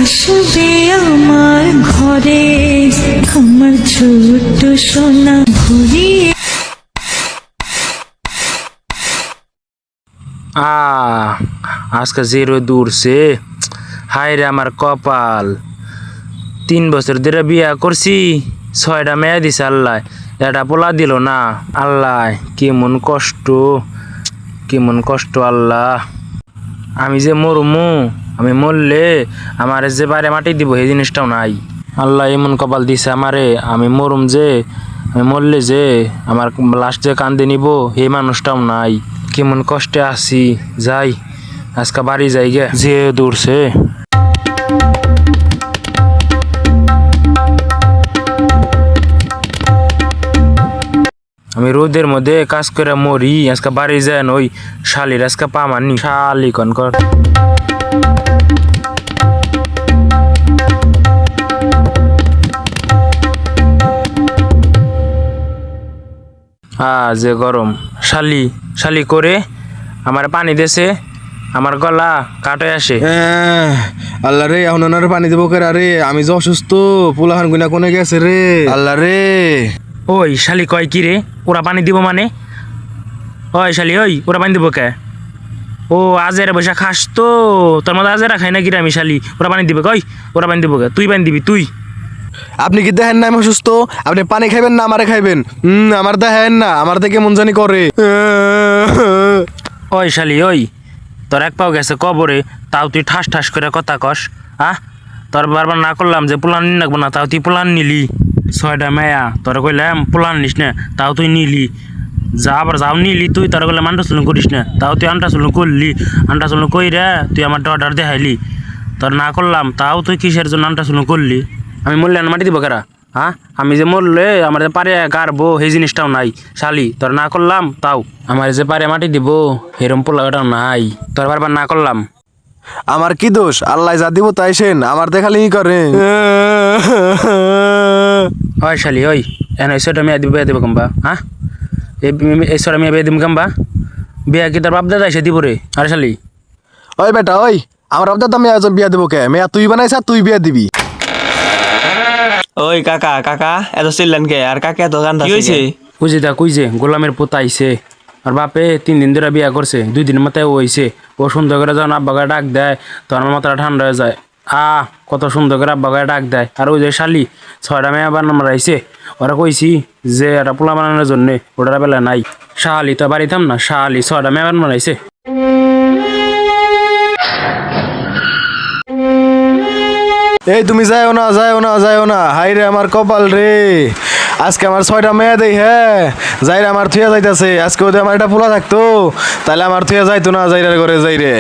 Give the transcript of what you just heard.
আসবে আমার ঘরে আমার ছোট্ট সোনা ঘুরিয়ে। আজকে যে রোদ উঠছে, হায় রে আমার কপাল। 3 বছর ধরে বিয়া করছি, 6টা মেয়ে দিছে আল্লাহ, এটা পোলা দিল না। আল্লাহ কেমন কষ্ট আল্লাহ। আমি যে মরমু, আমি মরলে আমার যে বাইরে মাটি দিব এই জিনিসটাও নাই। আল্লাহ এমন কপাল দিছে আমারে, আমি মরুম যে, আমি মরলে যে আমার লাস্ট যে কান্দে নিব এই মানুষটাও নাই। কেমন কষ্টে আছি। যাই আজকে বাড়ি যাই গে, যে দূরছে। আমি রোদের মধ্যে কাজ করে মরি, আজকে বাড়ি যায় ওই শালির আজকে পামানি শালি কনকর। যে গরম। শালি করে আমার পানি দেছে, আমার গলা কাটে আসে। আল্লাহ রে, এখন ওনার পানি দেবো কে রে? আমি যে অসুস্থ, পোলাহান গুনা কোনে গেছে রে? আল্লাহ রে। ওই শালি কয় কি রে, ওরা পানি দিব মানে? ওই শালি, ওই ওরা পানি দিব কে? ও আজেরা বৈশা খাস তো, তোর মতো আজেরা খাই না কি রে? আমি শালি ওরা পানি দিবে কই? ওরা পানি দিব কে? তুই পানি দিবি তুই? আপনি কি দেখেন না আমি অসুস্থ? আপনি পানি খাইবেন না আমারে খাইবেন? আমার দেখেন না, আমার দেখে মন জানি করে। ওই শালি, ওই তোর এক পাও গেছে কবরে, তাও তুই ঠাস ঠাস করে কথা কস। তোর বারবার না করলাম যে পোলান নি রাখবো না, তাও তুই পোলান নিলি। 6টা মেয়া তোর কইলাম পোলান নিস না, তাও তুই নিলি। আবার যাও নিলি তুই, তোর কইলাম আন্টাচুলন করিস না, তাও তুই আন্টাচুলন করলি। আন্টাচুলন কইরা তুই আমার অর্ডার দেখাইলি। তোর না করলাম তাও তুই কিসের জন্য আন্টাচুলন করলি? আমি মরলে মাটি দিব কারা? আমি যে মরলে আমার যে পারে গারবো সেই জিনিসটাও নাই। শালি তোর না করলাম তাও আমার যে পারে মাটি দিব এরম পোলাটাও নাই। তোর বারবার না করলাম। আমার কি দোষ? আল্লাহ যা দিব তাই সেন, আমার দেখালি করে। ওই শালি, ওই এন এই 6টা মেয়ে বিয়ে দেবো কম্বা? এই 6টা মেয়ে বিয়ে দিব কম্বা? বিয়া কি তোর বাপ দাদা এসে দিব রে? আরে শালি, ওই বেটা, ওই আমার বাপদাদা মেয়ে একজন বিয়া দেবো কে? মেয়া তুই বানাইছ, তুই বিয়া দিবি। ওই কাকা কাকা এত চিল্লেন কে? আর কাকা এত গান কি হয়েছে? কই যে গোলামের পোতা আইছে, আর বাপে 3 দিন ধরে বিয়া করছে, 2 দিনের মাথায় ও হইছে। ও সুন্দর করে যখন আব্বাকে ডাক দেয় তো আমার মাথাটা ঠান্ডা হয়ে যায়। কত সুন্দর করে আব্বাকে ডাক দেয়। আর ওই যে শালি 6টা মেয়ে আবার নাম্বার আইছে, ওরা কইছি যে একটা পোলা বানানোর জন্যে, ওটার বেলা নাই। শালি তো বাড়িতাম না, শালি 6টা মেয়ে আবার বানাইছে। এই তুমি যাইও না, হাই রে আমার কপাল রে। আজকে আমার 6টা মেয়ে দেই, যাইরে আমার থুয়া যাইতাছে। আজকে ওদের আমার একটা পোলা থাকতো, তাহলে আমার থুয়া যাইতো না, যাইরে ঘরে যাইরে।